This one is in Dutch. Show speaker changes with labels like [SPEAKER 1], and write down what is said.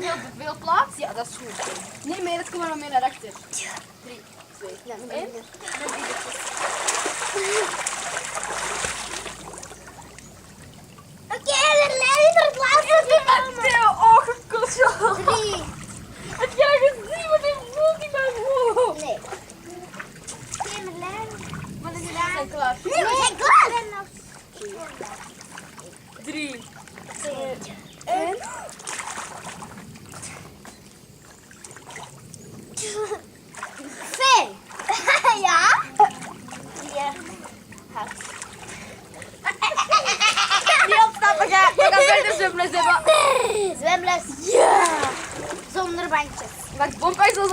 [SPEAKER 1] daarom veel plaats? Ja, dat is goed. Nee, meer, dat komt maar meer naar achter. 3, 2, 1.
[SPEAKER 2] Oké, er leidt er het laatste
[SPEAKER 1] Theo, oh, gekotje.
[SPEAKER 2] 3.
[SPEAKER 1] Heb jij gezien wat ik voelt in mijn hoofd?
[SPEAKER 2] Nee. Oké, Merlijn.
[SPEAKER 1] Maar dan zijn we klaar.
[SPEAKER 2] Nee, we zijn klaar.
[SPEAKER 1] 3,
[SPEAKER 2] 2,
[SPEAKER 1] 1.
[SPEAKER 2] Twee. Ja? Ja.
[SPEAKER 1] Niet opstappen, ga. We gaan verder zwemles hebben.
[SPEAKER 2] Zwemles. Ja. Zonder bankjes.
[SPEAKER 1] Wacht, Bompij zoals dat